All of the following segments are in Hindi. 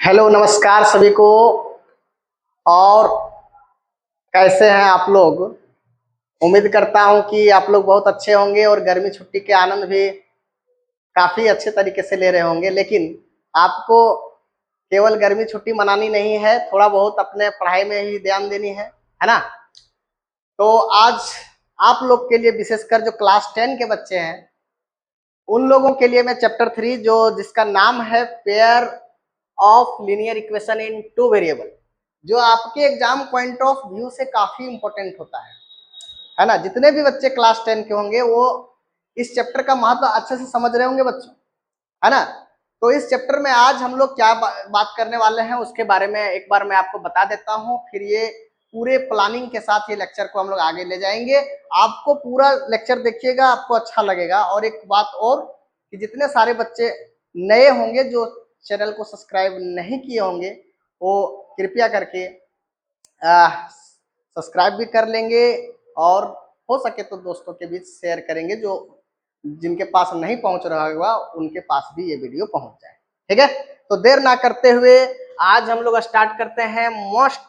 हेलो नमस्कार सभी को। और कैसे हैं आप लोग। उम्मीद करता हूं कि आप लोग बहुत अच्छे होंगे और गर्मी छुट्टी के आनंद भी काफी अच्छे तरीके से ले रहे होंगे। लेकिन आपको केवल गर्मी छुट्टी मनानी नहीं है, थोड़ा बहुत अपने पढ़ाई में ही ध्यान देनी है ना। तो आज आप लोग के लिए विशेषकर जो क्लास 10 के बच्चे हैं उन लोगों के लिए मैं चैप्टर 3 जो जिसका नाम है pair of linear equation in two variable, जो आपके एग्जाम पॉइंट ऑफ व्यू से काफी इंपॉर्टेंट होता है ना। जितने भी बच्चे क्लास 10 के होंगे वो इस चैप्टर का महत्व अच्छे से समझ रहे होंगे बच्चों, है ना। तो इस चैप्टर में आज हम लोग क्या बात करने वाले हैं उसके बारे में एक बार मैं आपको बता देता हूं, फिर ये पूरे प्लानिंग के साथ ये लेक्चर को हम लोग आगे ले जाएंगे। आपको पूरा लेक्चर देखिएगा, आपको अच्छा लगेगा। और एक बात और कि जितने सारे बच्चे नए होंगे जो चैनल को सब्सक्राइब नहीं किए होंगे वो कृपया करके सब्सक्राइब भी कर लेंगे और हो सके तो दोस्तों के बीच शेयर करेंगे, जो जिनके पास नहीं पहुंच रहा होगा उनके पास भी ये वीडियो पहुंच जाए। ठीक है, तो देर ना करते हुए आज हम लोग स्टार्ट करते हैं मोस्ट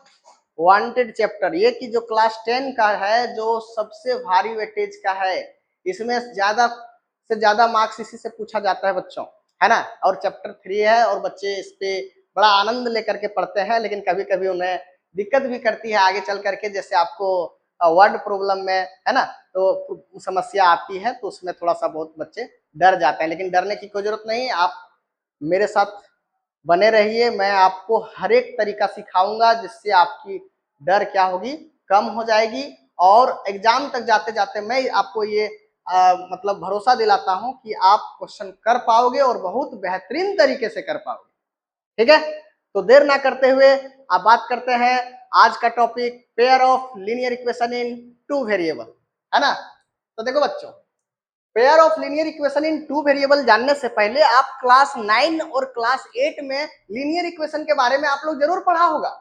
वांटेड चैप्टर, ये कि जो क्लास 10 का है, जो सबसे भारी वेटेज का है। इसमें ज्यादा से ज्यादा मार्क्स इसी से पूछा जाता है बच्चों, है ना। और चैप्टर 3 है और बच्चे इस पे बड़ा आनंद लेकर के पढ़ते हैं, लेकिन कभी कभी उन्हें दिक्कत भी करती है आगे चल करके। जैसे आपको वर्ड प्रॉब्लम में, है ना, तो समस्या आती है तो उसमें थोड़ा सा बहुत बच्चे डर जाते हैं, लेकिन डरने की कोई जरूरत नहीं। आप मेरे साथ बने रहिए, मैं आपको हर एक तरीका सिखाऊंगा जिससे आपकी डर क्या होगी, कम हो जाएगी। और एग्जाम तक जाते जाते मैं आपको ये मतलब भरोसा दिलाता हूं कि आप क्वेश्चन कर पाओगे और बहुत बेहतरीन तरीके से कर पाओगे। ठीक है, तो देर ना करते हुए अब बात करते हैं आज का topic, pair of linear equation in two variable, है ना। तो देखो बच्चों, pair of linear equation in two variable जानने से पहले आप क्लास 9 और क्लास 8 में लीनियर इक्वेशन के बारे में आप लोग जरूर पढ़ा होगा,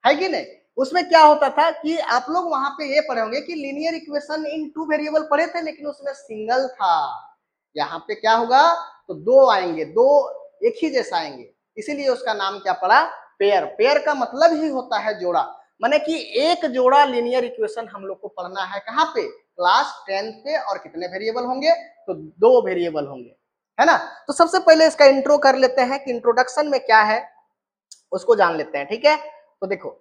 है कि नहीं। उसमें क्या होता था कि आप लोग वहां पे ये पढ़े होंगे कि linear equation in two variable पढ़े थे, लेकिन उसमें सिंगल था। यहाँ पे क्या होगा, तो दो आएंगे, दो एक ही जैसा आएंगे, इसीलिए उसका नाम क्या पड़ा, पेयर। पेयर का मतलब ही होता है जोड़ा, माने कि एक जोड़ा लीनियर इक्वेशन हम लोग को पढ़ना है कहाँ पे, क्लास 10 पे। और कितने वेरिएबल होंगे, तो दो वेरिएबल होंगे, है ना। तो सबसे पहले इसका इंट्रो कर लेते हैं कि इंट्रोडक्शन में क्या है उसको जान लेते हैं। ठीक है, तो देखो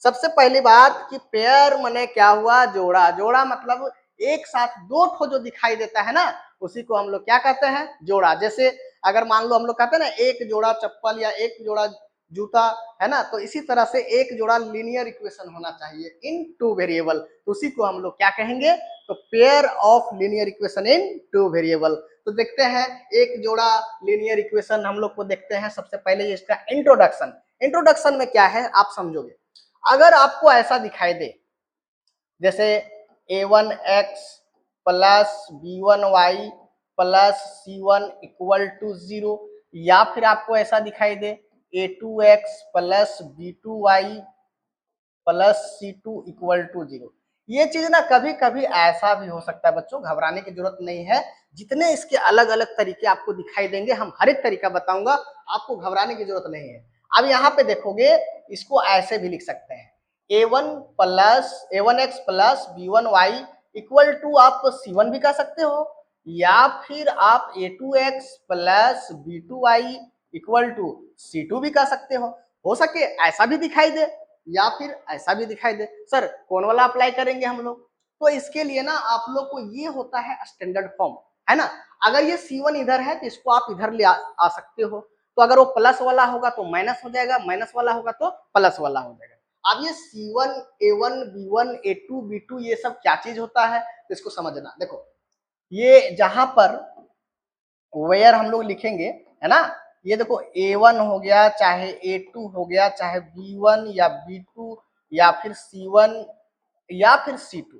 सबसे पहली बात कि पेयर माने क्या हुआ, जोड़ा। जोड़ा मतलब एक साथ दो ठो जो दिखाई देता है ना, उसी को हम लोग क्या कहते हैं, जोड़ा। जैसे अगर मान लो हम लोग कहते हैं ना एक जोड़ा चप्पल या एक जोड़ा जूता, है ना, तो इसी तरह से एक जोड़ा लीनियर इक्वेशन होना चाहिए इन टू वेरिएबल, तो उसी को हम लोग क्या कहेंगे, तो pair of linear equation in two variable. तो देखते हैं एक जोड़ा लीनियर इक्वेशन हम लोग को देखते हैं। सबसे पहले इसका इंट्रोडक्शन। इंट्रोडक्शन में क्या है आप समझोगे, अगर आपको ऐसा दिखाई दे जैसे a1x plus b1y plus c1 equal to 0, या फिर आपको ऐसा दिखाई दे a2x plus b2y plus c2 equal to 0, ये चीज ना कभी कभी ऐसा भी हो सकता है बच्चों, घबराने की जरूरत नहीं है। जितने इसके अलग अलग तरीके आपको दिखाई देंगे, हम हर एक तरीका बताऊंगा, आपको घबराने की जरूरत नहीं है। अब यहाँ पे देखोगे इसको ऐसे भी लिख सकते हैं, a1x plus b1y equal to आप c1 भी कह सकते हो, या फिर आप a2x plus b2y equal to c2 भी कह सकते हो सके ऐसा भी दिखाई दे या फिर ऐसा भी दिखाई दे। सर कौन वाला अप्लाई करेंगे हम लोग, तो इसके लिए ना आप लोग को ये होता है स्टैंडर्ड फॉर्म, है ना। अगर ये C1 इधर है तो इसको आप इधर ले आ सकते हो, तो अगर वो प्लस वाला होगा तो माइनस हो जाएगा, माइनस वाला होगा तो प्लस वाला हो जाएगा। अब ये C1 A1 B1 A2 B2 ये सब क्या चीज होता है, तो इसको समझना। देखो ये जहां पर वेयर हम लोग लिखेंगे, है ना, ये देखो A1 हो गया, चाहे A2 हो गया, चाहे B1 या B2 या फिर C1 या फिर C2,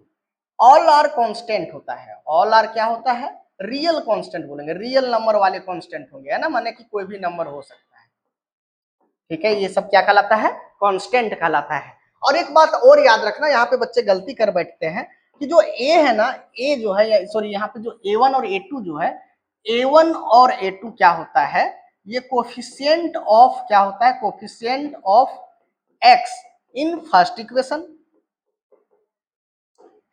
ऑल आर कांस्टेंट होता है। ऑल आर क्या होता है, रियल कांस्टेंट बोलेंगे, रियल नंबर वाले कांस्टेंट होंगे, है ना, माने कि कोई भी नंबर हो सकता है। ठीक है, ये सब क्या कहलाता है, कांस्टेंट कहलाता है। और एक बात और याद रखना, यहाँ पे बच्चे गलती कर बैठते हैं कि जो ए है ना, ए जो है, सॉरी यहाँ पे जो A1 और A2 जो है, A1 और A2 क्या होता है, ये कोफिशिएंट ऑफ क्या होता है, coefficient of x in first equation,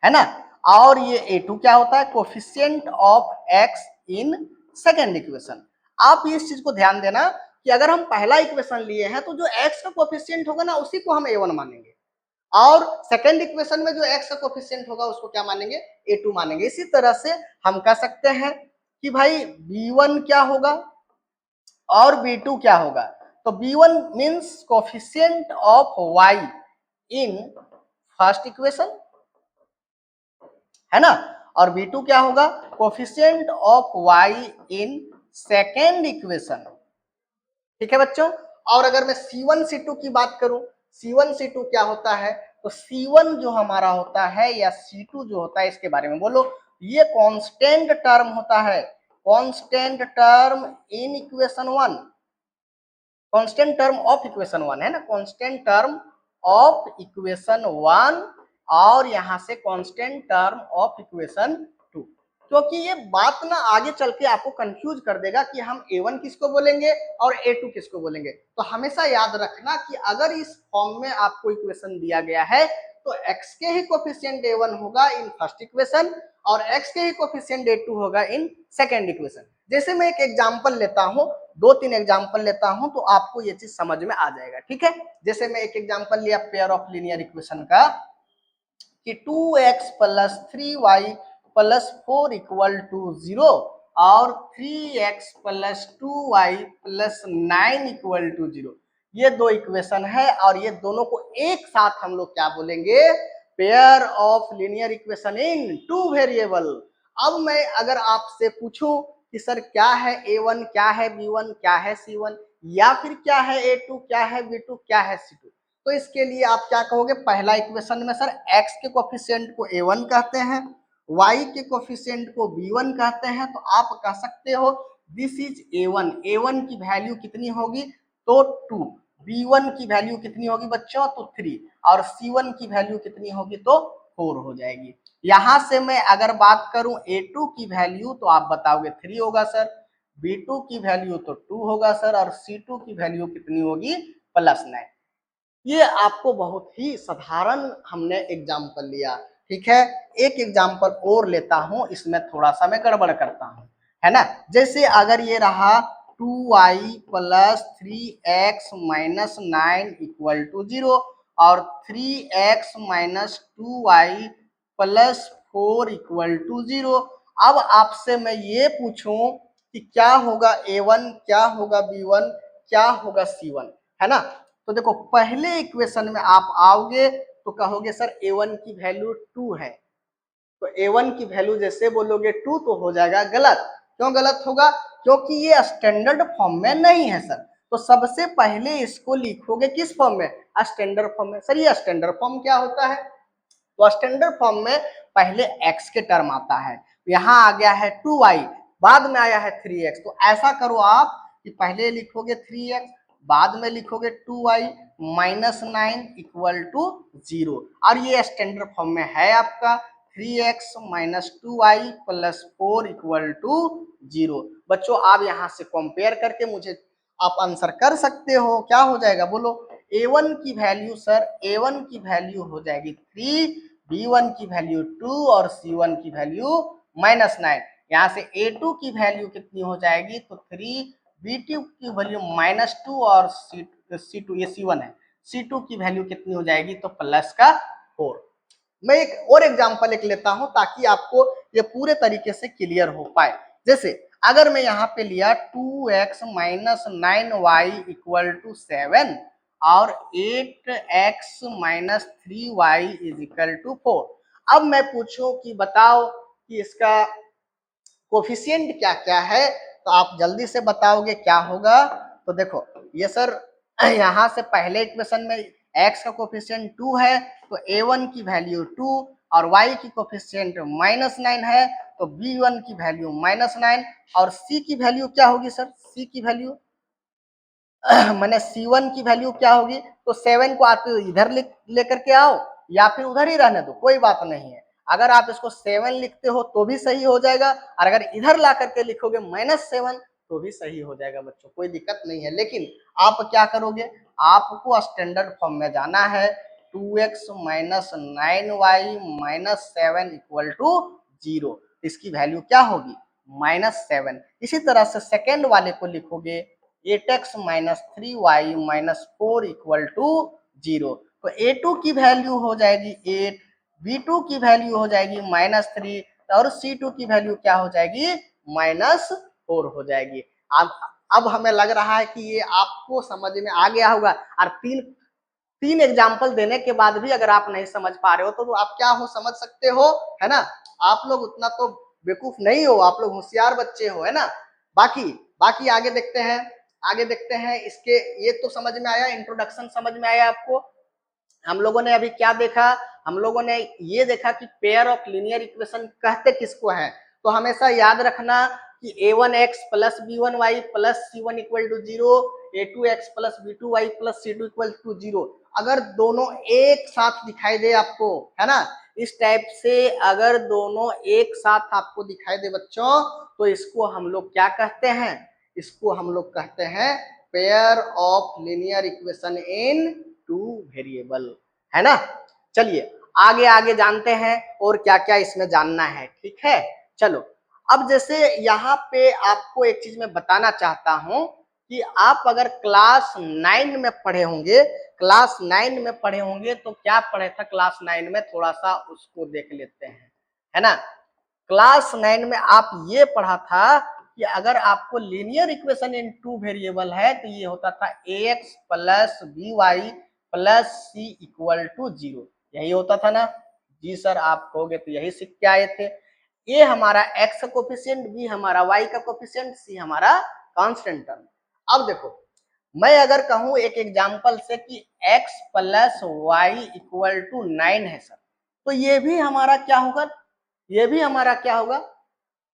है ना। और ये A2 क्या होता है, coefficient of x in second equation. आप इस चीज को ध्यान देना कि अगर हम पहला इक्वेशन लिए हैं तो जो एक्स का कोफिशिएंट होगा ना उसी को हम A1 मानेंगे, और सेकेंड इक्वेशन में जो एक्स का कोफिशिएंट होगा उसको क्या मानेंगे, A2 मानेंगे। इसी तरह से हम कह सकते हैं कि भाई B1 क्या होगा और B2 क्या होगा। तो B1 means coefficient of y in first equation, है ना, और B2 क्या होगा, coefficient of y in second equation. ठीक है बच्चों। और अगर मैं C1 C2 की बात करूं, C1 C2 क्या होता है, तो C1 जो हमारा होता है या C2 जो होता है इसके बारे में बोलो। ये कांस्टेंट टर्म होता है, constant term in equation 1, constant term of equation 1, है ना, कांस्टेंट टर्म ऑफ इक्वेशन 1, और यहां से कांस्टेंट टर्म ऑफ इक्वेशन 2, क्योंकि ये बात ना आगे चल के आपको कंफ्यूज कर देगा कि हम A1 किसको बोलेंगे और A2 किसको बोलेंगे। तो हमेशा याद रखना कि अगर इस फॉर्म में आपको इक्वेशन दिया गया है तो x के ही कोफिशिएंट A1 होगा इन फर्स्ट इक्वेशन और x के ही कोफिशिएंट A2 होगा इन सेकेंड इक्वेशन। जैसे मैं एक एग्जांपल लेता हूं, 2-3 एग्जांपल लेता हूं तो आपको ये चीज समझ में आ जाएगा। ठीक है, जैसे मैं एक एग्जांपल लिया पेयर ऑफ लीनियर इक्वेशन का कि 2x plus 3y plus 4 equal to 0 और 3x plus 2y plus 9 equal to 0। ये दो इक्वेशन है और ये दोनों को एक साथ हम लोग क्या बोलेंगे, pair of linear equation in two variable. अब मैं अगर आपसे पूछूं कि सर क्या है A1, क्या है B1, क्या है C1, या फिर क्या है A2, क्या है B2, क्या है C2, तो इसके लिए आप क्या कहोगे, पहला इक्वेशन में सर x के कोफिशिएंट को A1 कहते हैं, y के कोफिशिएंट को B1 कहते हैं, तो आप कह सकते हो दिस इज A1। A1 की वैल्यू कितनी होगी, तो 2, B1 की वैल्यू कितनी होगी बच्चों, तो 3, और C1 की वैल्यू कितनी होगी, तो 4 हो जाएगी। यहां से मैं अगर बात करूं A2 की वैल्यू तो आप बताओगे 3 होगा सर, B2 की वैल्यू तो 2 होगा सर, और C2 की वैल्यू कितनी होगी, +9। ये आपको बहुत ही साधारण हमने एग्जाम्पल लिया। ठीक है, एक एग्जाम्पल और लेता हूं, इसमें थोड़ा सा मैं गड़बड़ करता हूं, है ना। जैसे अगर ये रहा 2y plus 3x minus 9 equal to 0 और 3x minus 2y plus 4 equal to 0। अब आपसे मैं ये पूछूं कि क्या होगा A1, क्या होगा B1, क्या होगा C1, है ना। तो देखो पहले इक्वेशन में आप आओगे तो कहोगे सर A1 की वैल्यू 2 है, तो A1 की वैल्यू जैसे बोलोगे 2 तो हो जाएगा गलत। क्यों गलत होगा, क्योंकि ये स्टैंडर्ड फॉर्म में नहीं है सर। तो सबसे पहले इसको लिखोगे किस फॉर्म में, स्टैंडर्ड फॉर्म में। सर ये स्टैंडर्ड फॉर्म क्या होता है, तो स्टैंडर्ड फॉर्म में पहले x के टर्म आता है, यहाँ आ गया है 2y, बाद में आया है 3x। तो ऐसा करो आप कि पहले लिखोगे 3x, बाद में लिखोगे 2y माइनस 9 इक्वल टू 0, और ये स्टैंडर्ड फॉर्म में है आपका 3x minus 2y plus 4 equal to 0। बच्चों आप यहाँ से कंपेयर करके मुझे आप आंसर कर सकते हो, क्या हो जाएगा बोलो। A1 की वैल्यू सर, A1 की वैल्यू हो जाएगी 3, B1 की वैल्यू 2 और C1 की वैल्यू -9। यहाँ से A2 की वैल्यू कितनी हो जाएगी, तो 3, B2 की वैल्यू -2 और C2 ये C1 है, C2 की वैल्यू कितनी हो जाएगी, तो +4। मैं एक और एग्जांपल एक लेता हूं ताकि आपको ये पूरे तरीके से क्लियर हो पाए। जैसे अगर मैं यहाँ पे लिया 2x minus 9y equal to 7 और 8x minus 3y is equal to 4। अब मैं पूछूं कि बताओ कि इसका कोफिशिएंट क्या क्या है, तो आप जल्दी से बताओगे क्या होगा। तो देखो ये सर यहाँ से पहले इक्वेशन में x का कोफिशिएंट 2 है तो A1 की वैल्यू 2 और y की कोफिशिएंट -9 है तो B1 की वैल्यू -9 और C की वैल्यू क्या होगी सर, C की वैल्यू मैंने C1 की वैल्यू क्या होगी, तो 7 को आप इधर लेकर के आओ या फिर उधर ही रहने दो, कोई बात नहीं है। अगर आप इसको 7 लिखते हो तो भी सही हो जाएगा, और अगर इधर ला करके लिखोगे -7 तो भी सही हो जाएगा बच्चों, कोई दिक्कत नहीं है। लेकिन आप क्या करोगे, आपको स्टैंडर्ड फॉर्म में जाना है, 2x minus 9y minus 7 equal to 0। इसकी वैल्यू क्या होगी, -7। इसी तरह से सेकेंड वाले को लिखोगे 8x minus 3y minus 4 equal to 0। तो a2 की वैल्यू हो जाएगी 8, b2 की वैल्यू हो जाएगी -3 और c2 की वैल्यू क्या हो जाएगी, -4 हो जाएगी। अब हमें लग रहा है कि ये आपको समझ में आ गया होगा। और तीन एग्जाम्पल देने के बाद भी अगर आप नहीं समझ पा रहे हो तो आप क्या हो, समझ सकते हो, है ना। आप लोग उतना तो बेवकूफ नहीं हो, आप लोग होशियार बच्चे हो, है ना। बाकी बाकी आगे देखते हैं, आगे देखते हैं। इसके ये तो समझ में आया, इंट्रोडक्शन समझ में आया आपको। हम लोगों ने अभी क्या देखा, हम लोगों ने ये देखा कि पेयर ऑफ लीनियर इक्वेशन कहते किसको है। तो हमेशा याद रखना कि a1x plus b1y plus c1 equal to 0, a2x plus b2y plus c2 equal to 0। अगर दोनों एक साथ दिखाई दे आपको, है ना, इस टाइप से अगर दोनों एक साथ आपको दिखाई दे बच्चों, तो इसको हम लोग क्या कहते हैं, इसको हम लोग कहते हैं pair of linear equation in two variable, है ना। चलिए आगे आगे जानते हैं और क्या क्या इसमें जानना है, ठीक है। चलो अब जैसे यहाँ पे आपको एक चीज मैं बताना चाहता हूं कि आप अगर क्लास 9 में पढ़े होंगे, क्लास 9 में पढ़े होंगे तो क्या पढ़े था क्लास 9 में, थोड़ा सा उसको देख लेते हैं, है ना। क्लास 9 में आप ये पढ़ा था कि अगर आपको linear equation in two variable है तो ये होता था ax plus by plus c equal to 0, यही होता था ना। जी सर आप कहोगे तो यही सीख के आए थे। ए हमारा x का कोफिशिएंट, बी हमारा y का कोफिशिएंट, सी हमारा कांस्टेंट टर्म। अब देखो मैं अगर कहूं एक एग्जांपल से कि x plus Y equal to 9 है सर, तो ये भी हमारा क्या होगा, ये भी हमारा क्या होगा,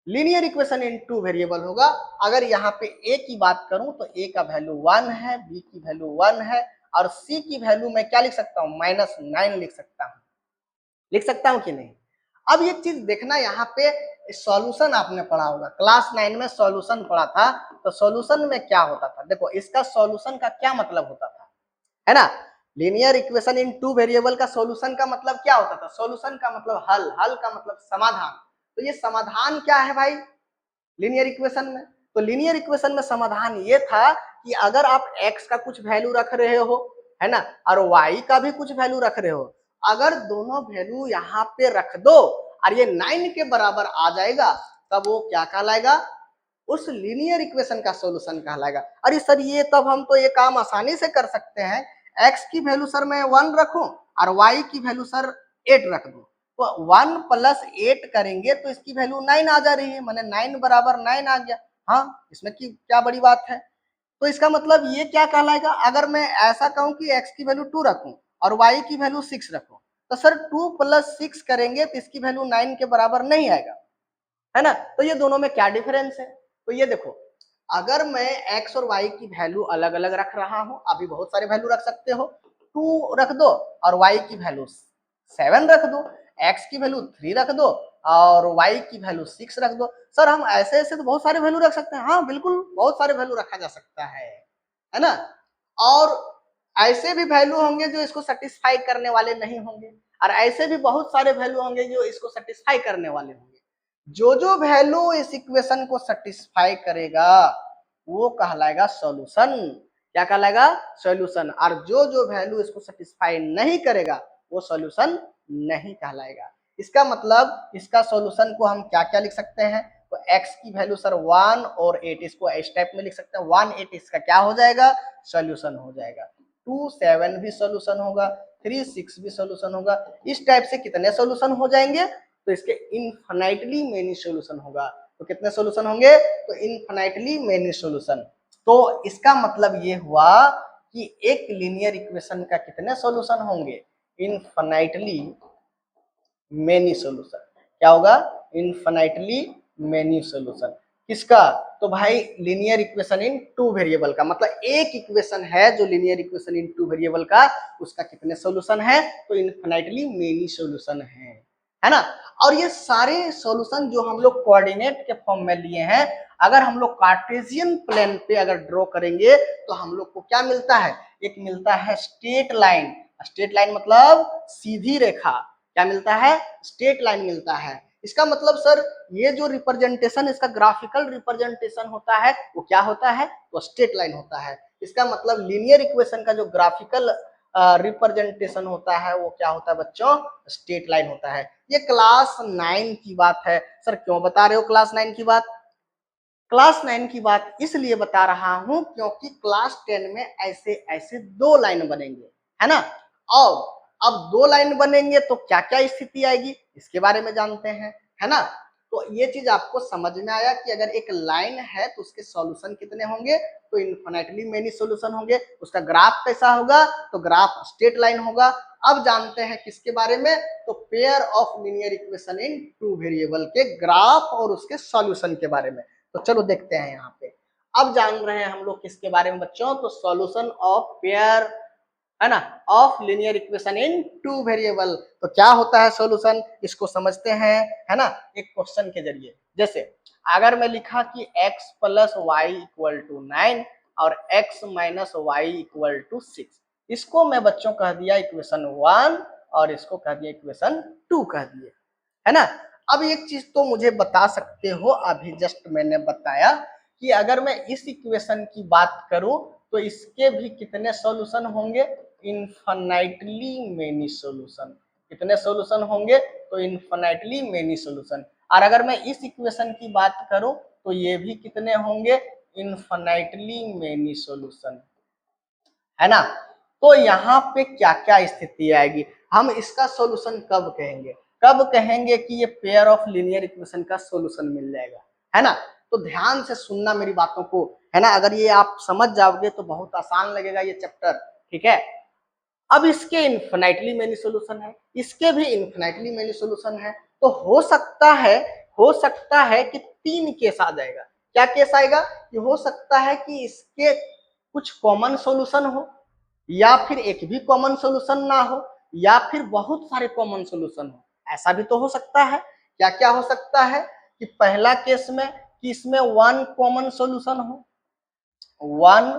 linear equation in two variable होगा। अगर यहाँ पे a की बात करूं तो a का वैल्यू 1 है, b की वैल्यू 1 है और c की वैल्यू मैं क्या लिख सकता हूँ, -9 लिख सकता हूँ, लिख सकता हूँ कि नहीं। अब ये चीज देखना, यहाँ पे सॉल्यूशन आपने पढ़ा होगा, क्लास 9 में सॉल्यूशन पढ़ा था। तो सॉल्यूशन में क्या होता था, देखो इसका सॉल्यूशन का क्या मतलब होता था, है ना। Linear equation in two variable का सॉल्यूशन का मतलब क्या होता था, सॉल्यूशन का मतलब हल, हल का मतलब समाधान। तो ये समाधान क्या है भाई लीनियर इक्वेशन में, तो लीनियर इक्वेशन में समाधान ये था कि अगर आप x का कुछ वैल्यू रख रहे हो, है ना, और y का भी कुछ वैल्यू रख रहे हो, अगर दोनों वैल्यू यहाँ पे रख दो और ये 9 के बराबर आ जाएगा, तब वो क्या कहलाएगा, उस लीनियर इक्वेशन का सॉल्यूशन कहलाएगा। अरे सर ये तब हम तो ये काम आसानी से कर सकते हैं, x की वैल्यू सर मैं 1 रखूं और y की वैल्यू सर 8 रख दूं, तो 1 प्लस 8 करेंगे तो इसकी वैल्यू 9 आ जा रही है, माने 9 बराबर 9 आ गया। हाँ इसमें की क्या बड़ी बात है। तो इसका मतलब ये क्या कहलाएगा, अगर मैं ऐसा कहूं कि x की वैल्यू 2 रखूं और y की वैल्यू 6 रखूं, तो सर 2 प्लस 6 करेंगे तो इसकी वैल्यू 9 के बराबर नहीं आएगा, है ना। तो ये दोनों में क्या डिफरेंस है, तो ये देखो अगर मैं x और y की वैल्यू अलग अलग रख रहा हूं, अभी बहुत सारे वैल्यू रख सकते हो, 2 रख दो और y की वैल्यू 7 रख दो, x की वैल्यू 3 रख दो और y की वैल्यू 6 रख दो। सर हम ऐसे ऐसे तो बहुत सारे वैल्यू रख सकते हैं, हाँ बिल्कुल बहुत सारे वैल्यू रखा जा सकता है ना। और ऐसे भी वैल्यू होंगे जो इसको सेटिस्फाई करने वाले नहीं होंगे और ऐसे भी बहुत सारे वैल्यू होंगे जो इसको सेटिस्फाई करने वाले होंगे। जो वैल्यू इस इक्वेशन को सेटिस्फाई करेगा वो कहलाएगा सॉल्यूशन, क्या कहलाएगा, सॉल्यूशन। और जो वैल्यू इसको सेटिस्फाई नहीं करेगा वो सॉल्यूशन नहीं कहलाएगा। इसका मतलब इसका सॉल्यूशन को हम क्या क्या लिख सकते हैं, तो x की वैल्यू सर 1 और 8, इसको इस टाइप में लिख सकते हैं, 1 8 इसका क्या हो जाएगा, सॉल्यूशन हो जाएगा। 2 7 भी सॉल्यूशन होगा, 3 6 भी सॉल्यूशन होगा। इस टाइप से कितने सॉल्यूशन हो जाएंगे, तो इसके इनफाइनाइटली मेनी सॉल्यूशन होगा। तो कितने सॉल्यूशन होंगे, तो इनफाइनाइटली मेनी सॉल्यूशन। तो इसका मतलब ये हुआ कि एक लीनियर इक्वेशन का कितने सॉल्यूशन होंगे, इनफाइनाइटली मेनी सॉल्यूशन। क्या होगा, इनफाइनाइटली मेनी सॉल्यूशन। किसका, तो भाई linear equation in two variable का, मतलब एक इक्वेशन है जो linear equation in two variable का, उसका कितने सॉल्यूशन है, तो इनफाइनाइटली मेनी सॉल्यूशन है है ना। और ये सारे सॉल्यूशन जो हम लोग कोऑर्डिनेट के फॉर्म में लिए हैं, अगर हम लोग कार्टेशियन प्लेन पे अगर ड्रॉ करेंगे तो हम लोग को क्या मिलता है, एक मिलता है स्ट्रेट लाइन। स्ट्रेट लाइन मतलब सीधी रेखा। क्या मिलता है, स्ट्रेट लाइन मिलता है। इसका मतलब सर ये जो रिप्रेजेंटेशन, इसका ग्राफिकल रिप्रेजेंटेशन होता है वो क्या होता है, वो स्ट्रेट लाइन होता है। इसका मतलब लीनियर इक्वेशन का जो ग्राफिकल रिप्रेजेंटेशन होता है वो क्या होता है बच्चों, स्ट्रेट लाइन होता है। ये क्लास 9 की बात है। सर क्यों बता रहे हो क्लास 9 की बात, क्लास 9 की बात इसलिए बता रहा हूं क्योंकि क्लास 10 में ऐसे ऐसे 2 लाइन बनेंगे, है ना। और अब 2 लाइन बनेंगे तो क्या क्या स्थिति आएगी इसके बारे में जानते हैं, है ना। तो ये चीज आपको समझ में आया कि अगर एक लाइन है तो उसके सॉल्यूशन कितने होंगे, तो इन्फिनिटली मेनी सॉल्यूशन होंगे। उसका ग्राफ कैसा होगा, तो ग्राफ स्ट्रेट लाइन होगा। अब जानते हैं किसके बारे में, तो pair of linear equation in two variable के ग्राफ और उसके सॉल्यूशन के बारे में। तो चलो देखते हैं यहाँ पे। अब जान रहे हैं हम लोग किसके बारे में बच्चों, तो सॉल्यूशन ऑफ पेयर, है ना, of linear equation in two variable. तो क्या होता है सॉल्यूशन, इसको समझते हैं, है ना, एक क्वेश्चन के जरिए। जैसे अगर मैं लिखा कि x plus Y equal to 9 और x minus Y equal to 6, इसको मैं बच्चों कह दिया इक्वेशन 1 और इसको कह दिया इक्वेशन 2 कह दिए, है ना। अब एक चीज तो मुझे बता सकते हो, अभी जस्ट मैंने बताया कि अगर मैं इस इक्वेशन की बात करूं तो इसके भी कितने सॉल्यूशन होंगे, इनफाइनाइटली मेनी सॉल्यूशन। कितने सॉल्यूशन होंगे, तो इनफाइनाइटली मेनी सॉल्यूशन। और अगर मैं इस इक्वेशन की बात करूं तो ये भी कितने होंगे, इनफाइनाइटली मेनी सॉल्यूशन, है ना। तो यहाँ पे क्या क्या स्थिति आएगी, हम इसका सॉल्यूशन कब कहेंगे, कब कहेंगे कि ये पेयर ऑफ लीनियर इक्वेशन का सॉल्यूशन मिल जाएगा, है ना। तो ध्यान से सुनना मेरी बातों को, है ना। अगर ये आप समझ जाओगे तो बहुत आसान लगेगा ये चैप्टर, ठीक है। अब इसके इन्फिनिटली मेनी सॉल्यूशन है, इसके भी इन्फिनिटली मेनी सॉल्यूशन है। तो हो सकता है कि 3 केस आ जाएगा। क्या केस आएगा, कि हो सकता है कि इसके कुछ कॉमन सॉल्यूशन हो, या फिर एक भी कॉमन सॉल्यूशन ना हो, या फिर बहुत सारे कॉमन सॉल्यूशन हो। ऐसा भी तो हो सकता है। क्या क्या हो सकता है, कि पहला केस में कि इसमें 1 कॉमन सॉल्यूशन हो, 1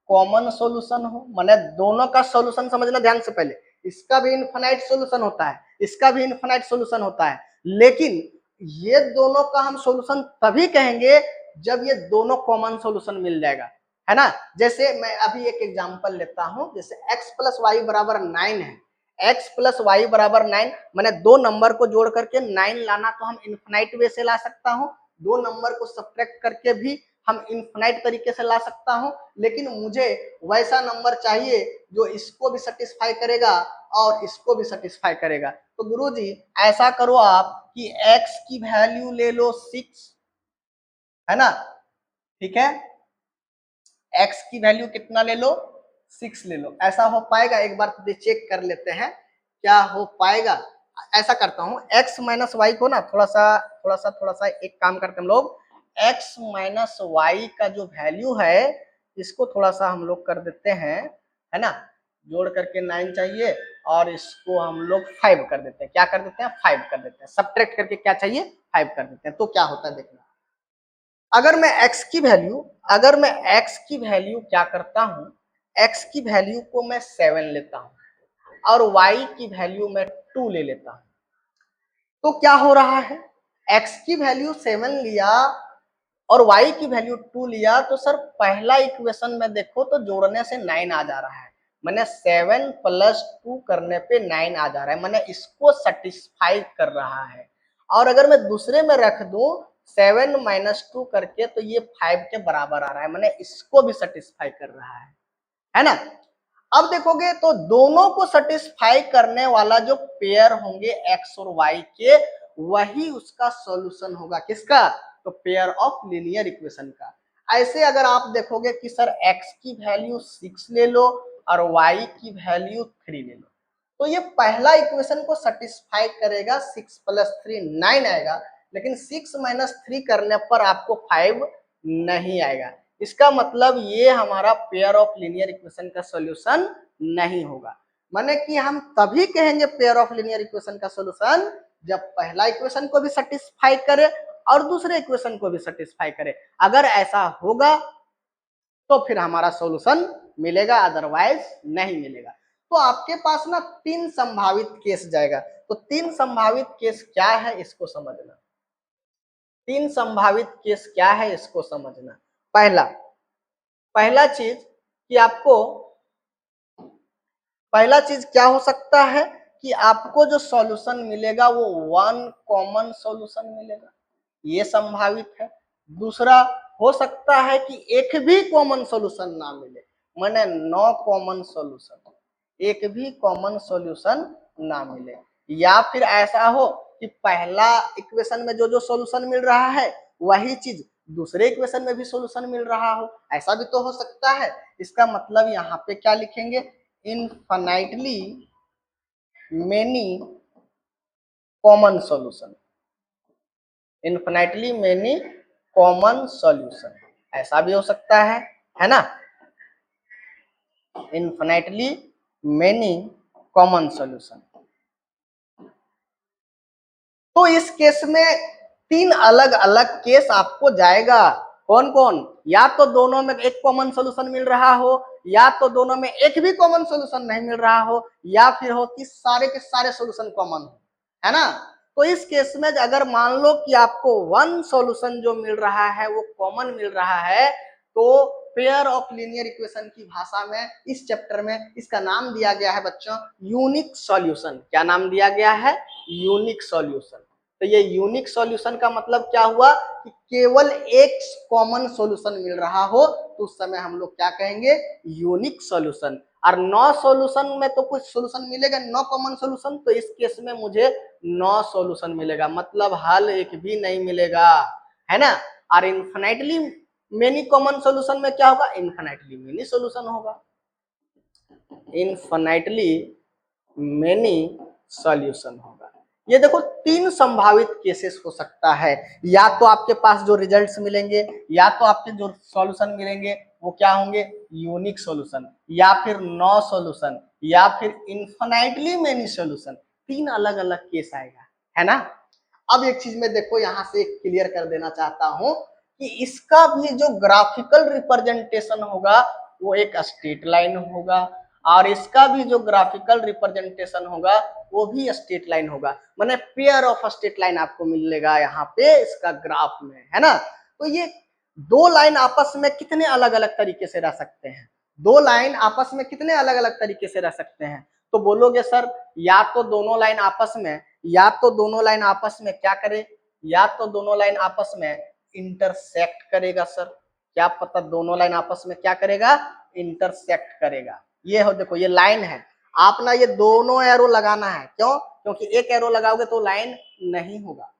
कॉमन सॉल्यूशन हो, माने दोनों का सॉल्यूशन समझना ध्यान से पहले। इसका भी इनफाइनाइट सॉल्यूशन होता है, इसका भी इनफाइनाइट सॉल्यूशन होता है, लेकिन ये दोनों का हम सॉल्यूशन तभी कहेंगे जब ये दोनों कॉमन सॉल्यूशन मिल जाएगा, है ना। जैसे मैं अभी एक एग्जांपल लेता हूं, जैसे x प्लस वाई बराबर 9 है, x प्लस वाई बराबर 9, मैंने 2 नंबर को जोड़ करके 9 लाना तो हम इनफाइनाइट वे से ला सकता हूं, 2 नंबर को सब्ट्रैक्ट करके भी हम इनफाइनाइट तरीके से ला सकता हूं, लेकिन मुझे वैसा नंबर चाहिए जो इसको भी सेटिस्फाई करेगा और इसको भी सेटिस्फाई करेगा। तो गुरुजी ऐसा करो आप कि x की वैल्यू ले लो 6, है ना, ठीक है। x की वैल्यू कितना ले लो, 6 ले लो। ऐसा हो पाएगा, एक बार चेक कर लेते हैं क्या हो पाएगा। ऐसा करता हूं, x माइनस वाई को ना थोड़ा सा एक काम करते हम लोग, x माइनस वाई का जो वैल्यू है इसको थोड़ा सा हम लोग कर देते हैं, है ना। जोड़ करके 9 चाहिए और इसको हम लोग 5 कर देते हैं। क्या कर देते हैं, 5 कर देते हैं। सब्ट्रैक्ट करके क्या चाहिए, 5 कर देते हैं। तो क्या होता है देखना, अगर मैं x की वैल्यू क्या करता हूं, x की वैल्यू को मैं 7 लेता हूं और y की वैल्यू मैं 2 ले लेता हूं, तो क्या हो रहा है, x की वैल्यू 7 लिया और y की वैल्यू 2 लिया, तो सर पहला इक्वेशन में देखो तो जोड़ने से 9 आ जा रहा है, मैंने 7 प्लस 2 करने पे 9 आ जा रहा है, मैंने इसको सेटिस्फाई कर रहा है। और अगर मैं दूसरे में रख दूं 7 माइनस 2 करके, तो ये 5 के बराबर आ रहा है, मैंने इसको भी सेटिस्फाई कर रहा है ना। अब देखोगे तो दोनों को सेटिस्फाई करने वाला जो पेयर होंगे x और y के, वही उसका सॉल्यूशन होगा। किसका, तो पेयर ऑफ लीनियर इक्वेशन का। ऐसे अगर आप देखोगे कि सर x की वैल्यू 6 ले लो और y की वैल्यू 3 ले लो, तो ये पहला इक्वेशन को सेटिस्फाई करेगा, 6 प्लस 3 9 आएगा, लेकिन 6 माइनस 3 करने पर आपको 5 नहीं आएगा। इसका मतलब ये हमारा पेयर ऑफ लीनियर इक्वेशन का सॉल्यूशन नहीं होगा। माने कि हम तभी कहेंगे पेयर ऑफ लीनियर इक्वेशन का सॉल्यूशन जब पहला इक्वेशन को भी सेटिस्फाई करे और दूसरे इक्वेशन को भी सेटिस्फाई करे। अगर ऐसा होगा तो फिर हमारा सॉल्यूशन मिलेगा, अदरवाइज नहीं मिलेगा। तो आपके पास ना 3 संभावित केस जाएगा। तो 3 संभावित केस क्या है इसको समझना। 3 संभावित केस क्या है इसको समझना। पहला चीज क्या हो सकता है कि आपको जो सॉल्यूशन मिलेगा वो 1 कॉमन सॉल्यूशन मिलेगा, ये संभावित है। दूसरा हो सकता है कि एक भी कॉमन सॉल्यूशन ना मिले, माने नो कॉमन सॉल्यूशन, एक भी कॉमन सॉल्यूशन ना मिले। या फिर ऐसा हो कि पहला इक्वेशन में जो जो सॉल्यूशन मिल रहा है वही चीज दूसरे इक्वेशन में भी सॉल्यूशन मिल रहा हो, ऐसा भी तो हो सकता है। इसका मतलब यहाँ पे क्या लिखेंगे, infinitely many common solution, infinitely many common solution, ऐसा भी हो सकता है ना, इनफाइनाइटली मेनी कॉमन सॉल्यूशन। तो इस केस में 3 अलग अलग केस आपको जाएगा। कौन कौन? या तो दोनों में एक कॉमन सॉल्यूशन मिल रहा हो, या तो दोनों में एक भी कॉमन सॉल्यूशन नहीं मिल रहा हो, या फिर हो कि सारे के सारे सॉल्यूशन कॉमन हो, है ना। तो इस केस में अगर मान लो कि आपको 1 सॉल्यूशन जो मिल रहा है वो कॉमन मिल रहा है, तो पेयर ऑफ लीनियर इक्वेशन की भाषा में इस चैप्टर में इसका नाम दिया गया है बच्चों यूनिक सॉल्यूशन। क्या नाम दिया गया है? Unique solution. तो ये यूनिक सॉल्यूशन का मतलब क्या हुआ कि केवल एक कॉमन सॉल्यूशन मिल रहा हो तो उस समय हम लोग क्या कहेंगे, यूनिक सॉल्यूशन। और नो सॉल्यूशन में तो कुछ सॉल्यूशन मिलेगा, नो कॉमन सॉल्यूशन, तो इस केस में मुझे नो सॉल्यूशन मिलेगा, मतलब हल एक भी नहीं मिलेगा, है ना। और इनफिनिटली मेनी कॉमन सॉल्यूशन में क्या होगा, इनफिनिटली मेनी सॉल्यूशन होगा, इनफिनिटली मेनी सॉल्यूशन होगा। ये देखो 3 संभावित केसेस हो सकता है। या तो आपके पास जो रिजल्ट्स मिलेंगे, या तो आपके जो सॉल्यूशन मिलेंगे वो क्या होंगे, यूनिक सॉल्यूशन, या फिर नो सॉल्यूशन, या फिर इनफिनिटली मेनी सॉल्यूशन। 3 अलग अलग केस आएगा, है ना। अब एक चीज में देखो यहां से क्लियर कर देना चाहता हूं कि इसका भी जो ग्राफिकल रिप्रेजेंटेशन होगा वो एक स्ट्रेट लाइन होगा, और इसका भी जो ग्राफिकल रिप्रेजेंटेशन होगा वो भी स्ट्रेट लाइन होगा, माने पेयर ऑफ स्ट्रेट लाइन आपको मिलेगा यहाँ पे इसका ग्राफ में, है ना। तो ये 2 लाइन आपस में कितने अलग अलग तरीके से रह सकते हैं, 2 लाइन आपस में कितने अलग अलग तरीके से रह सकते हैं। तो बोलोगे सर या तो दोनों लाइन आपस में, या तो दोनों लाइन आपस में क्या करे, या तो दोनों लाइन आपस में इंटरसेक्ट करेगा। सर क्या पता दोनों लाइन आपस में क्या करेगा, इंटरसेक्ट करेगा। ये हो देखो ये लाइन है, आप ना ये दोनों एरो लगाना है, क्यों, क्योंकि एक एरो लगाओगे तो लाइन नहीं होगा।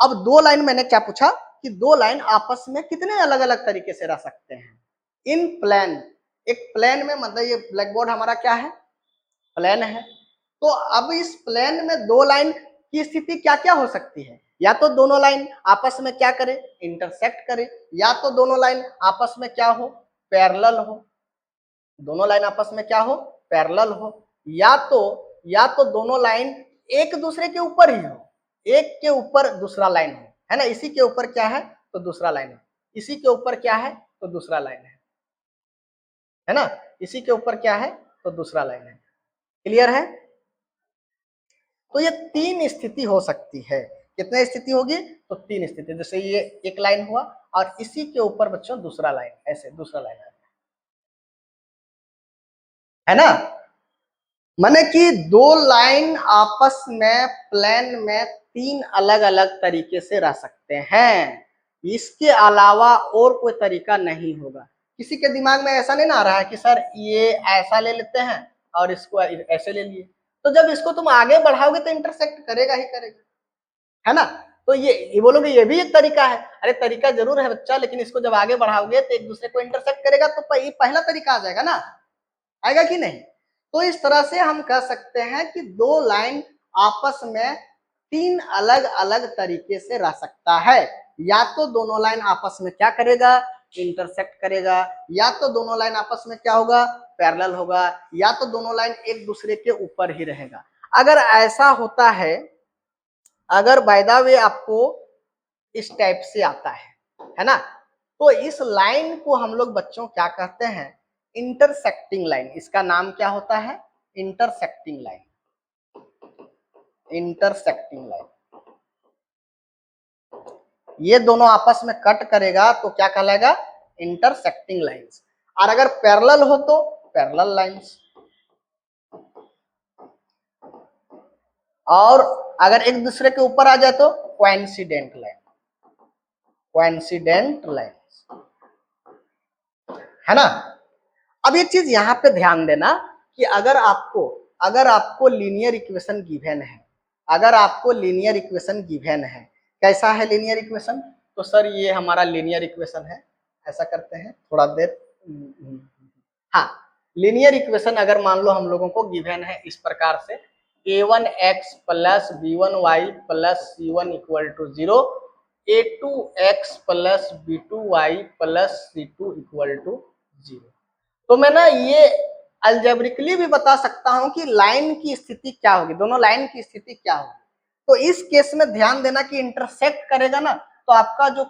अब 2 लाइन मैंने क्या पूछा कि 2 लाइन आपस में कितने अलग अलग तरीके से रह सकते हैं, इन प्लेन। एक प्लेन में मतलब ये ब्लैक बोर्ड हमारा क्या है, प्लेन है। तो अब इस प्लेन में 2 लाइन की स्थिति क्या क्या हो सकती है, या तो दोनों लाइन आपस में क्या करे, इंटरसेक्ट करे, या तो दोनों लाइन आपस में क्या हो, पैरेलल हो, दोनों लाइन आपस में क्या हो, पैरेलल हो, या तो दोनों लाइन एक दूसरे के ऊपर ही हो, एक के ऊपर दूसरा लाइन हो, है ना। इसी के ऊपर क्या है तो दूसरा लाइन है, इसी के ऊपर क्या है तो दूसरा लाइन है ना, इसी के ऊपर क्या है तो दूसरा लाइन है। क्लियर है। तो ये 3 स्थिति हो सकती है। कितने स्थिति होगी तो 3 स्थिति। जैसे ये एक लाइन हुआ और इसी के ऊपर बच्चों दूसरा लाइन, ऐसे दूसरा लाइन है ना। माने कि 2 लाइन आपस में प्लेन में 3 अलग अलग तरीके से रह सकते हैं, इसके अलावा और कोई तरीका नहीं होगा। किसी के दिमाग में ऐसा नहीं ना आ रहा है कि सर ये ऐसा ले लेते हैं और इसको ऐसे ले लिए, तो जब इसको तुम आगे बढ़ाओगे तो इंटरसेक्ट करेगा ही करेगा, है ना। तो ये बोलोगे ये भी एक तरीका है, अरे तरीका जरूर है बच्चा, लेकिन इसको जब आगे बढ़ाओगे तो एक दूसरे को इंटरसेक्ट करेगा, तो पहला तरीका आ जाएगा ना, आएगा कि नहीं। तो इस तरह से हम कह सकते हैं कि 2 लाइन आपस में 3 अलग अलग तरीके से रह सकता है। या तो दोनों लाइन आपस में क्या करेगा, इंटरसेक्ट करेगा, या तो दोनों लाइन आपस में क्या होगा, पैरेलल होगा, या तो दोनों लाइन एक दूसरे के ऊपर ही रहेगा। अगर ऐसा होता है अगर बाय द वे आपको इस टाइप से आता है ना, तो इस लाइन को हम लोग बच्चों क्या कहते हैं, इंटरसेक्टिंग लाइन। इसका नाम क्या होता है, इंटरसेक्टिंग लाइन, इंटरसेक्टिंग लाइन। ये दोनों आपस में कट करेगा तो क्या कहलाएगा, इंटरसेक्टिंग लाइंस। और अगर पैरेलल हो तो पैरेलल लाइंस, और अगर एक दूसरे के ऊपर आ जाए तो कोइंसिडेंट लाइन, कोइंसिडेंट लाइंस, है ना। अब ये चीज यहाँ पे ध्यान देना कि अगर आपको लीनियर इक्वेशन गिवन है, अगर आपको लीनियर इक्वेशन गिवन है, कैसा है लीनियर इक्वेशन, तो सर ये हमारा लीनियर इक्वेशन है, ऐसा करते हैं थोड़ा देर। हाँ, लीनियर इक्वेशन अगर मान लो हम लोगों को गिवन है इस प्रकार से, a1x plus b1y plus c1 equal to 0, a2x plus b2y plus c2 equal to 0। तो मैं ना ये अल्जेब्रिकली भी बता सकता हूं कि लाइन की स्थिति क्या होगी, दोनों लाइन की स्थिति क्या होगी। तो इस केस में ध्यान देना कि इंटरसेक्ट करेगा ना, तो आपका जो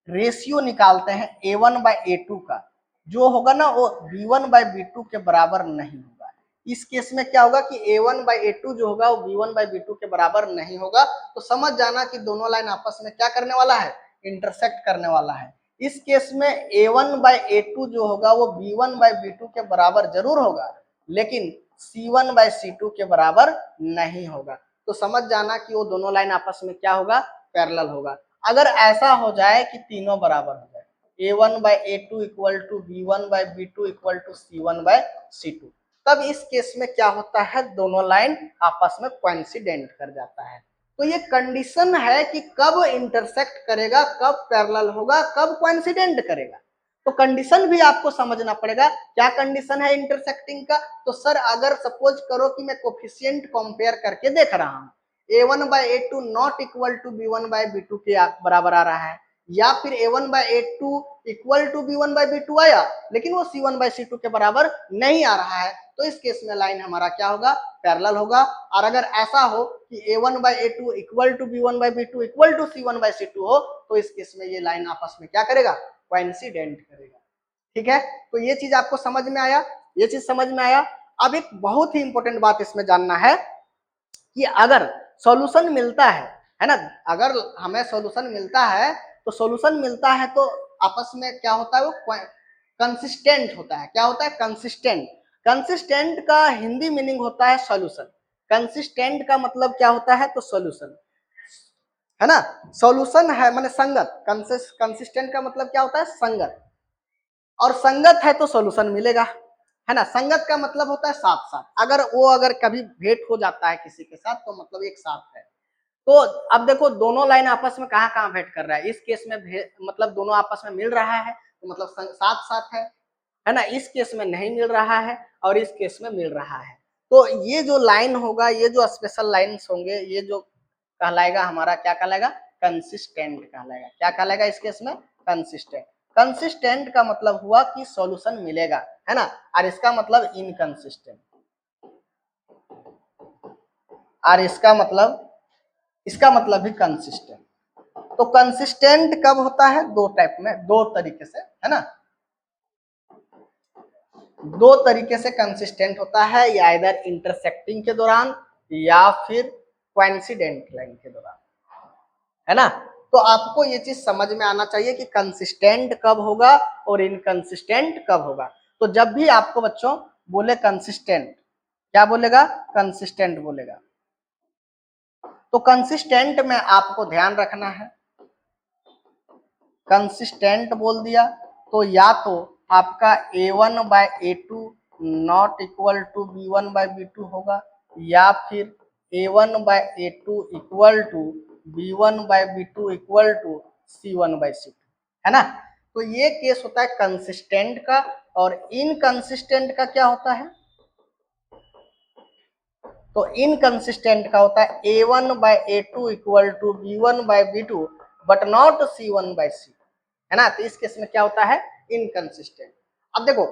रेशियो निकालते हैं a1 बाय a2 का, जो होगा ना वो b1 बाय b2 के बराबर नहीं होगा। इस केस में क्या होगा कि a1 बाय a2 जो होगा वो b1 बाय b2 के बराबर नहीं होगा। तो समझ जाना कि दोनों लाइन आपस में क्या करने वाला है, इंटरसेक्ट करने वाला है। इस केस में a1 बाय a2 जो होगा वो b1 बाय b2 के बराबर जरूर होगा, लेकिन c1 बाय c2 के बराबर नहीं होगा। तो समझ जाना कि वो दोनों लाइन आपस में क्या होगा, पैरेलल होगा। अगर ऐसा हो जाए कि तीनों बराबर हो जाए, a1 by a2 equal to b1 by b2 equal to c1 by c2, तब इस केस में क्या होता है, दोनों लाइन आपस में कोइंसिडेंट कर जाता है। तो ये कंडीशन है कि कब इंटरसेक्ट करेगा, कब पैरेलल होगा, कब कोइंसिडेंट करेगा। तो कंडीशन भी आपको समझना पड़ेगा। क्या कंडीशन है इंटरसेक्टिंग का, तो सर अगर सपोज करो कि मैं कोफिशिएंट कंपेयर करके देख रहा हूं, a1 by a2 not equal to b1 by b2 के बराबर आ रहा है, या फिर a1 by a2 equal to b1 by b2 आया, लेकिन वो c1 बाय c2 के बराबर नहीं आ रहा है, तो इस केस में लाइन हमारा क्या होगा, पैरेलल होगा। और अगर ऐसा हो कि a1 by a2 equal to b1 by b2 equal to c1 by c2 हो, तो इस केस में ये लाइन आपस में क्या करेगा, कोइंसिडेंट करेगा। ठीक है, तो ये चीज आपको समझ में आया, ये चीज समझ में आया। अब एक बहुत ही इंपॉर्टेंट बात इसमें जानना है कि अगर सॉल्यूशन मिलता है ना, अगर हमें सॉल्यूशन मिलता है, तो सॉल्यूशन मिलता है तो आपस में क्या होता है, वो कंसिस्टेंट होता है। क्या होता है, कंसिस्टेंट। कंसिस्टेंट का हिंदी मीनिंग होता है सॉल्यूशन। कंसिस्टेंट का मतलब क्या होता है, तो सॉल्यूशन, है ना। सॉल्यूशन है माने संगत, कंसिस्टेंट का मतलब क्या होता है, संगत, और संगत है तो सॉल्यूशन मिलेगा, है ना। संगत का मतलब होता है साथ साथ, अगर कभी भेंट हो जाता है किसी के साथ तो मतलब एक साथ है। तो अब देखो दोनों लाइन आपस में कहाँ कहाँ भेंट कर रहा है, इस केस में मतलब दोनों आपस में मिल रहा है तो मतलब साथ साथ है ना। इस केस में नहीं मिल रहा है और इस केस में मिल रहा है। तो ये जो लाइन होगा, ये जो स्पेशल लाइन्स होंगे, ये जो कहलाएगा हमारा, क्या कहलाएगा, कंसिस्टेंट कहलाएगा। क्या कहलाएगा इस केस में, कंसिस्टेंट। कंसिस्टेंट का मतलब हुआ कि सॉल्यूशन मिलेगा, है ना। और इसका मतलब इनकंसिस्टेंट, और इसका मतलब भी कंसिस्टेंट। तो कंसिस्टेंट कब होता है, दो टाइप में, दो तरीके से, है ना। दो तरीके से कंसिस्टेंट होता है, या इधर इंटरसेक्टिंग के दौरान या फिर कोइंसिडेंट लाइन के दौरान, है ना। तो आपको ये चीज समझ में आना चाहिए कि कंसिस्टेंट कब होगा और इनकंसिस्टेंट कब होगा। तो जब भी आपको बच्चों बोले कंसिस्टेंट, क्या बोलेगा, कंसिस्टेंट बोलेगा। तो कंसिस्टेंट में आपको ध्यान रखना है, कंसिस्टेंट बोल दिया तो या तो आपका a1 by a2 not equal to b1 by b2 होगा, या फिर a1 by a2 equal to b1 by b2 equal to c1 by c2, है ना। तो ये केस होता है कंसिस्टेंट का। और इनकंसिस्टेंट का क्या होता है, तो इनकंसिस्टेंट का होता है a1 by a2 equal to b1 by b2 but not c1 by c, है ना। तो इस केस में क्या होता है, इनकंसिस्टेंट। अब देखो,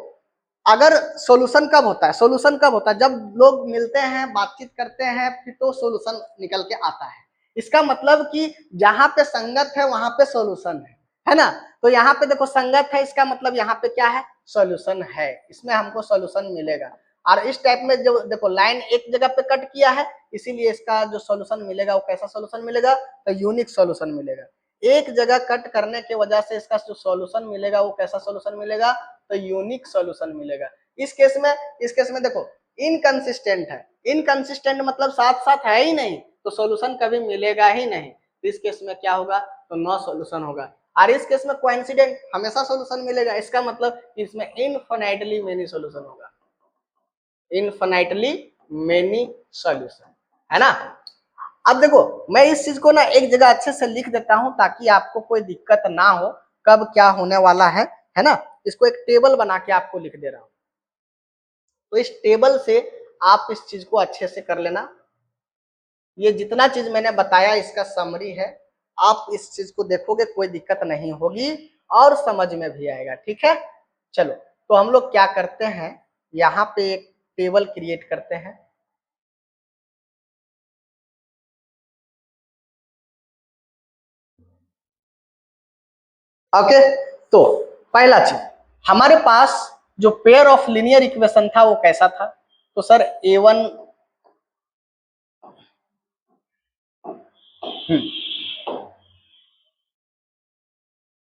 अगर सॉल्यूशन कब होता है, सॉल्यूशन कब होता है, जब लोग मिलते हैं, बातचीत करते हैं, फिर तो सॉल्यूशन निकल के आता है। इसका मतलब कि जहां पे संगत है वहां पे सॉल्यूशन है ना। तो यहाँ पे देखो संगत है, इसका मतलब यहाँ पे क्या है, सॉल्यूशन है, इसमें हमको सॉल्यूशन मिलेगा। और इस टाइप में जो देखो लाइन एक जगह पे कट किया है, इसीलिए इसका जो सॉल्यूशन मिलेगा वो कैसा सॉल्यूशन मिलेगा, तो यूनिक सॉल्यूशन मिलेगा। एक जगह कट करने की वजह से इसका जो सॉल्यूशन मिलेगा वो कैसा सॉल्यूशन मिलेगा, तो यूनिक सॉल्यूशन मिलेगा। इस केस में देखो इनकंसिस्टेंट है, इनकंसिस्टेंट मतलब साथ साथ है ही नहीं, तो सॉल्यूशन कभी मिलेगा ही नहीं। तो इस केस में क्या होगा, तो नो सॉल्यूशन होगा। और इस केस में कोइंसिडेंट हमेशा सॉल्यूशन मिलेगा, इसका मतलब इसमें इनफिनिटली मेनी सॉल्यूशन होगा, इनफिनिटली मेनी सॉल्यूशन, है ना। अब देखो मैं इस चीज को ना एक जगह अच्छे से लिख देता हूं ताकि आपको कोई दिक्कत ना हो कब क्या होने वाला है ना। इसको एक टेबल बना के आपको लिख दे रहा हूं, तो इस टेबल से आप इस चीज को अच्छे से कर लेना। ये जितना चीज मैंने बताया इसका समरी है, आप इस चीज को देखोगे कोई दिक्कत नहीं होगी और समझ में भी आएगा, ठीक है। चलो तो हम लोग क्या करते हैं, यहाँ पे एक टेबल क्रिएट करते हैं। ओके, तो पहला चीज हमारे पास जो पेयर ऑफ लीनियर इक्वेशन था वो कैसा था, तो sir A1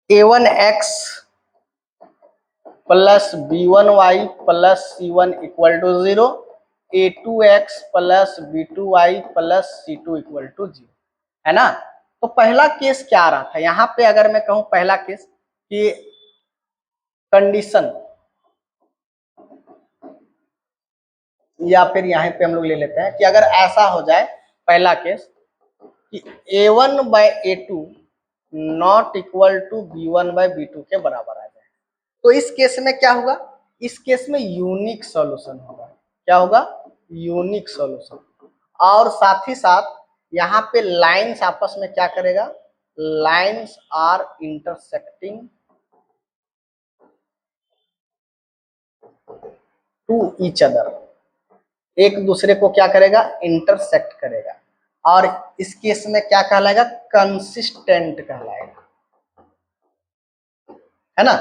A1x plus B1y plus C1 equal to 0, A2x plus B2y plus C2 equal to 0, है ना। तो पहला केस क्या आ रहा था, यहाँ पे अगर मैं कहूं पहला केस कि कंडीशन, या फिर यहाँ पे हम लोग ले लेते हैं कि अगर ऐसा हो जाए पहला केस कि A1 by A2 not equal to B1 by B2 के बराबर आ जाए, तो इस केस में क्या होगा, इस केस में यूनिक सॉल्यूशन होगा। क्या होगा, यूनिक सॉल्यूशन। और साथ ही साथ यहाँ पे लाइंस आपस में क्या करेगा, lines are intersecting to each other, एक दूसरे को क्या करेगा, इंटरसेक्ट करेगा। और इस केस में क्या कहलाएगा, कंसिस्टेंट कहलाएगा, है ना।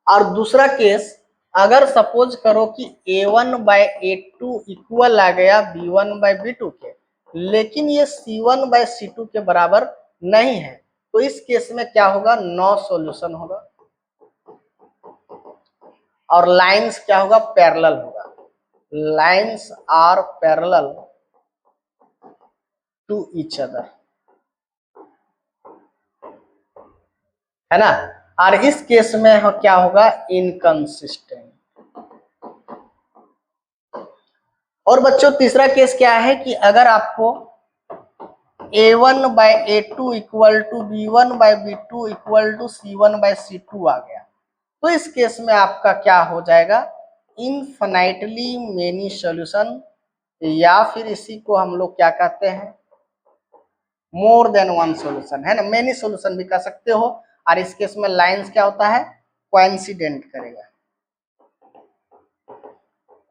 और दूसरा केस अगर सपोज करो कि A1 बाय A2 इक्वल आ गया B1 बाय B2 के, लेकिन ये C1 बाय C2 के बराबर नहीं है, तो इस केस में क्या होगा, नो सॉल्यूशन होगा। और लाइंस क्या होगा, पैरेलल होगा, lines are parallel to each other, है ना। और इस केस में क्या होगा, इनकंसिस्टेंट। और बच्चों तीसरा केस क्या है कि अगर आपको A1 by A2 equal to B1 by B2 equal to C1 by C2 आ गया, तो इस केस में आपका क्या हो जाएगा, इनफिनिटली मेनी सॉल्यूशन, या फिर इसी को हम लोग क्या कहते हैं, मोर देन वन सॉल्यूशन, है ना, मेनी सॉल्यूशन भी कह सकते हो। और इस केस में लाइंस क्या होता है, कोइंसिडेंट करेगा,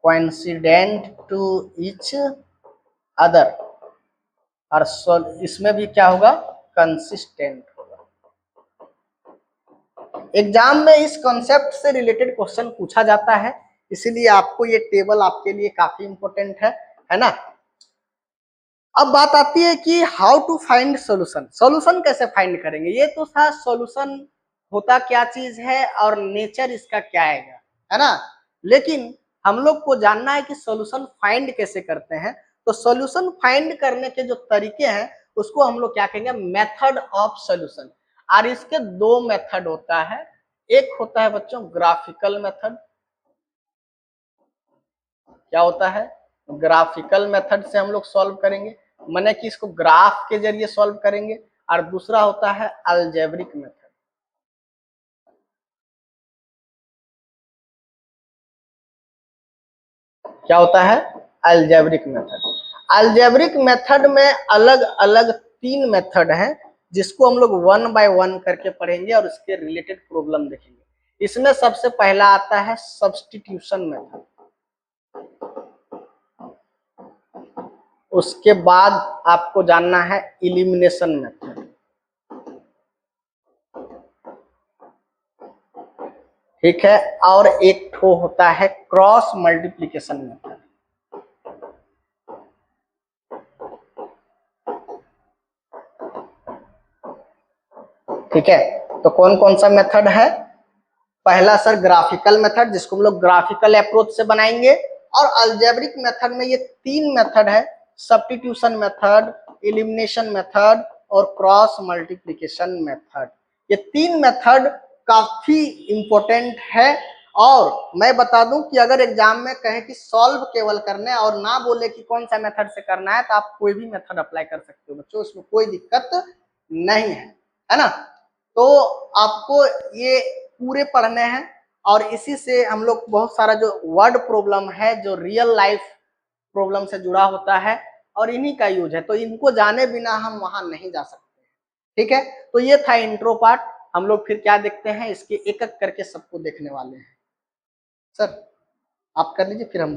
कोइंसिडेंट टू ईच अदर। और इसमें भी क्या होगा, कंसिस्टेंट होगा। एग्जाम में इस कॉन्सेप्ट से रिलेटेड क्वेश्चन पूछा जाता है, इसीलिए आपको ये टेबल आपके लिए काफी इंपॉर्टेंट है ना। अब बात आती है कि how to find solution, solution कैसे फाइंड करेंगे। ये तो था सॉल्यूशन होता क्या चीज है और नेचर इसका क्या है ना। लेकिन हम लोग को जानना है कि सॉल्यूशन फाइंड कैसे करते हैं। तो सॉल्यूशन फाइंड करने के जो तरीके हैं उसको हम लोग क्या कहेंगे, मेथड ऑफ सॉल्यूशन। और इसके दो मेथड होता है, एक होता है बच्चों ग्राफिकल मेथड। क्या होता है, ग्राफिकल मेथड से हम लोग सॉल्व करेंगे, माने कि इसको ग्राफ के जरिए सॉल्व करेंगे। और दूसरा होता है अलजेब्रिक मेथड। क्या होता है, अलजेब्रिक मेथड। अलजेब्रिक मेथड में अलग अलग तीन मेथड हैं, जिसको हम लोग वन बाय वन करके पढ़ेंगे और उसके रिलेटेड प्रॉब्लम देखेंगे। इसमें सबसे पहला आता है सब्स्टिट्यूशन मेथड। उसके बाद आपको जानना है इलिमिनेशन मेथड। ठीक है, और एक ठो होता है क्रॉस मल्टीप्लिकेशन मेथड। ठीक है, तो कौन कौन सा मेथड है? पहला सर ग्राफिकल मेथड, जिसको हम लोग ग्राफिकल अप्रोच से बनाएंगे, और अलजेब्रिक मेथड में ये तीन मेथड है, सब्स्टिट्यूशन मेथड, एलिमिनेशन मेथड और क्रॉस मल्टीप्लिकेशन मेथड। ये तीन मेथड काफी इंपॉर्टेंट है। और मैं बता दूं कि अगर एग्जाम में कहे कि सॉल्व केवल करने और ना बोले कि कौन सा मेथड से करना है, तो आप कोई भी मेथड अप्लाई कर सकते हो बच्चों, इसमें कोई दिक्कत नहीं है ना। तो आपको ये पूरे पढ़ने हैं, और इसी से हम लोग बहुत सारा जो वर्ड प्रॉब्लम है, जो रियल लाइफ प्रॉब्लम से जुड़ा होता है, और इन्हीं का यूज है, तो इनको जाने बिना हम वहां नहीं जा सकते। ठीक है, तो ये था इंट्रो पार्ट। हम लोग फिर क्या देखते हैं, इसके एक एक करके सबको देखने वाले हैं। सर आप कर लीजिए, फिर हम